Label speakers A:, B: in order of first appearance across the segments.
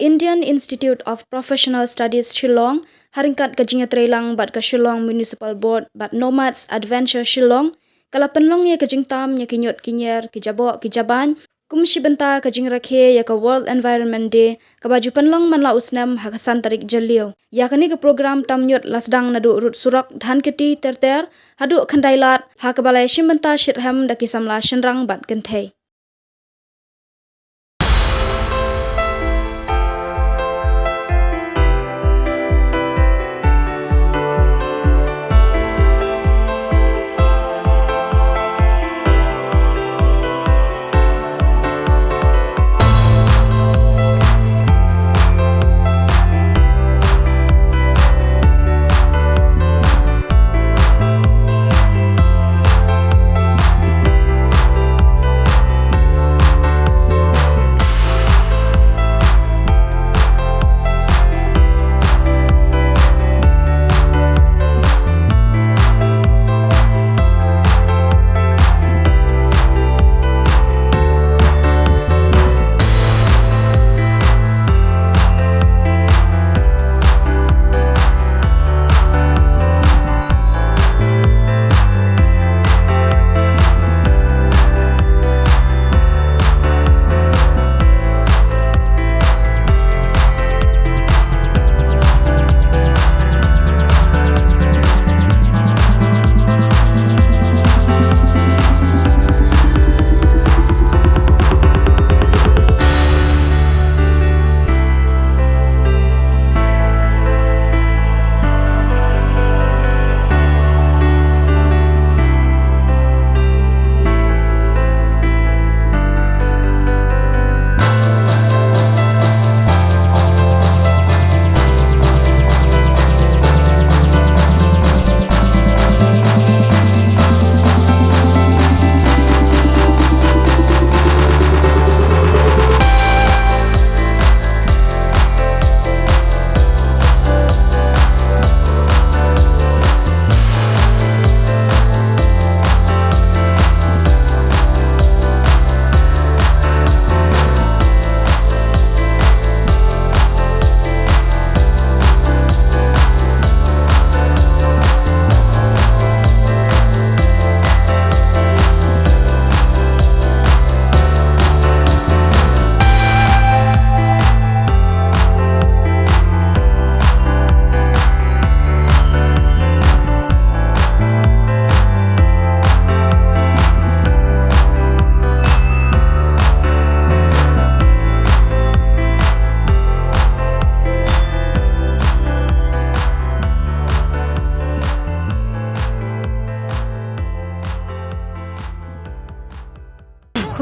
A: Indian Institute of Professional Studies Shillong haringkat kajinga trelang bat ka Shillong Municipal Board bat Nomads Adventure Shillong kala penlong ya kajing tam ya kinyot kinyer kijabo kijaban kumshi benta kajing rakhe ya ka World Environment Day ka baju penlong manla usnam hakasan tarik jalio ya kani ka program tamnyot lasdang nadu rut surak dhan keti terter hadu khandailat ha ka balai shimbenta shitham daki samla shenrang bat kenthei.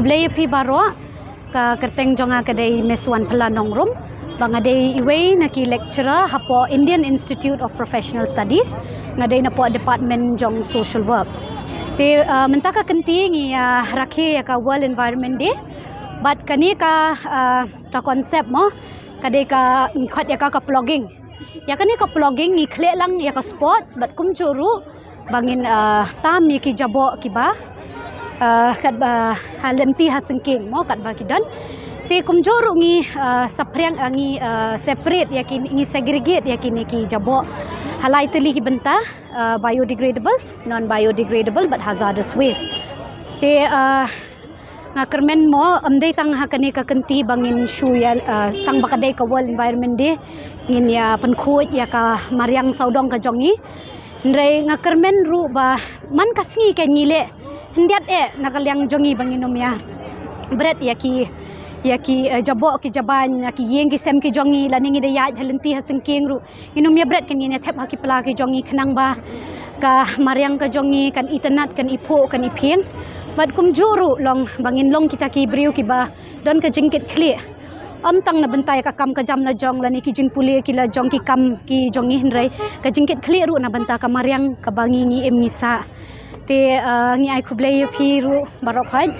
B: Kublai pi baro ka kerteng jonga kadai meswan pelanong rum bangadai iway naki lecturer hapo Indian Institute of Professional Studies ngadai napo department jong social work te mentaka kenting ya rakhe ya ka World Environment Day but kani ka konsep mo kadai ka khat ya ka blogging ya kani ka blogging ni khle lang ya ka sports but kum churu bangin tam ya ki jabo kiba kat ba halenti hasengking mo kat ba kidan te kumjoro ngi sapriang ngi separate yakin ngi segregate yakin ki jabo halai teli ki benta biodegradable non biodegradable but hazardous waste te ngakermen mo amdai tang hakani ka kenti bangin shu ya tang bakadai ka World Environment Day ngin ya penkhut ya ka mariang saudong ka jongi ndrai ngakermen ru ba man kasngi ka ngile hendiat nakalyang jongi banginom ya berat yaki jabo ki jaban yaki yeng ki sem ki jongi laning ida ya halenti hasengking ru inom ya berat kan nya thep haki pla ki jongi khnang ba ka mariang ka jongi kan itanat kan ipo kan ipheng bat kum juru long bangin long kita ki briu ki ba don ka jingkit khli tang na bentai ka kam ka jam na jong lani ki jing puli ki la jong ki kam ki jongi henrai ka jingkit khli ru na benta ka mariang ka bangi ni emisa te ngi ai kublai pi ru barok haj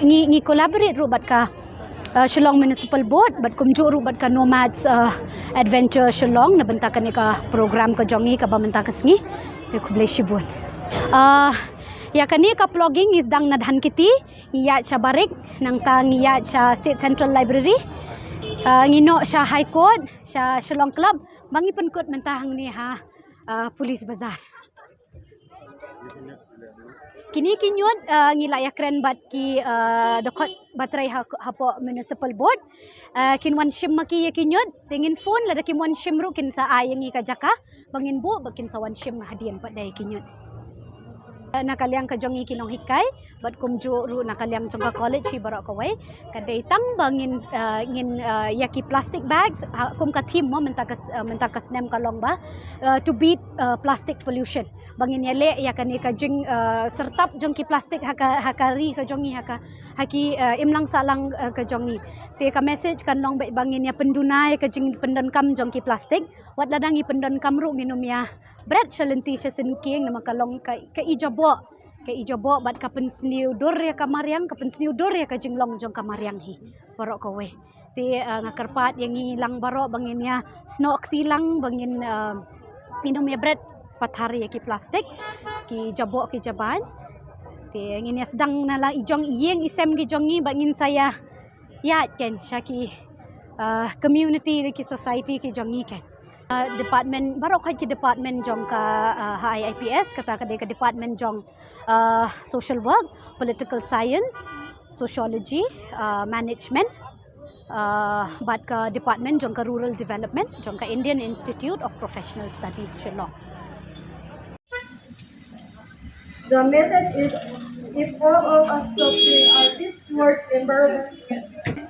B: ngi collaborate ru bat ka Shillong Municipal Board bat kumju ru bat ka Nomads Adventure Shillong na benta ka ni ka program ka jongi ka ba benta ka sngi te kublai shibun Ya kani ka blogging is dang nadhan kiti ngiyat siya barik nang ta ngiyat siya State Central Library ngino siya High Court, siya Shillong Club, bangi penkut mentahang ni Polis Bazar. Kini kinyot ngila ya keren bat ki dokot batrai hapo municipal board. Kin wan shim maki ya kinyot tingin phone lada kin wan shim ru kin sa ayangi ka jaka bangin bu bakin sa wan shim hadian pat dai kinyot. Nakaliang kajongi kinong hikay bat kumju ru nakaliang jongka college hi barok kawai kadai tam bangin ngin yaki plastic bags kum ka team mo mentakas nem kalong ba to beat plastic pollution bangin yale yakani kajing sertap jongki plastic hakari kajongi haki imlang salang kajongi te ka message kan long bangin ya pendunai kajing pendonkam jongki plastic wat ladangi pendonkam ru nginum ya bread shalenti sesenking nama kalong ka ijabo bat kapen sniu dor ya kamariang kapen sniu dor ya ka jinglong jong kamariang hi barok kowe ti ngakerpat yang hilang barok bangin ya snow tilang bangin minum ya bread pathari ya ki plastik ki jabo ki jaban ti ngin ya sedang nala ijong iyeng isem ki jongi bangin saya ya ken syaki community ki society ki jongi ken department barok ki department jong ka HIIPS kata ka department jong social work, political science, sociology, management bat ka department jong ka rural development jong ka Indian Institute of Professional Studies Shillong.
C: The message is if all of us stop doing our deeds towards environment,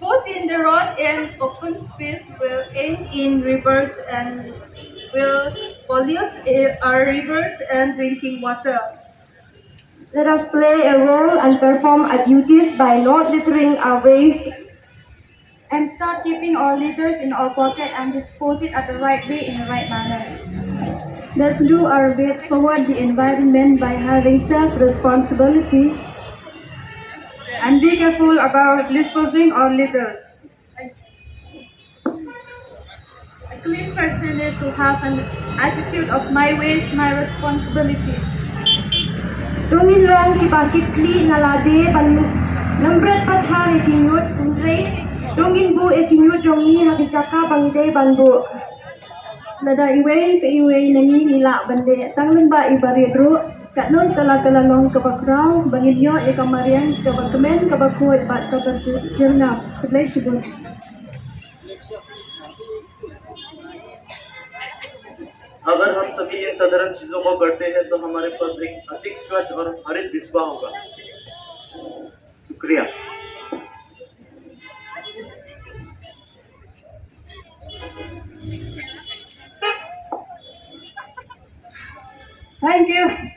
C: both in the road and open space will end in rivers and will pollute our rivers and drinking water. Let us play a role and perform our duties by not littering our waste and start keeping our litters in our pocket and dispose it at the right way in the right manner. Let's do our bit toward the environment by having self-responsibility and be careful about disposing our litters. A clean person is to have an attitude of my waste, my responsibility. Dongin long kibakit kli nalade ban nambret pathari kinyut undre dongin bu ekinyut jongi hakicaka bangide banbu. Lada iway ke iway nani nila bande tangan ba ibaridro kat non tala long ke bakrang bangidyo e kamarian ke bakmen ke bakut bat ke berjernap kedai syukur.
D: अगर हम सभी इन साधारण चीजों को करते हैं तो हमारे पास एक अधिक स्वच्छ और हरित विश्व होगा। शुक्रिया।
C: Thank you.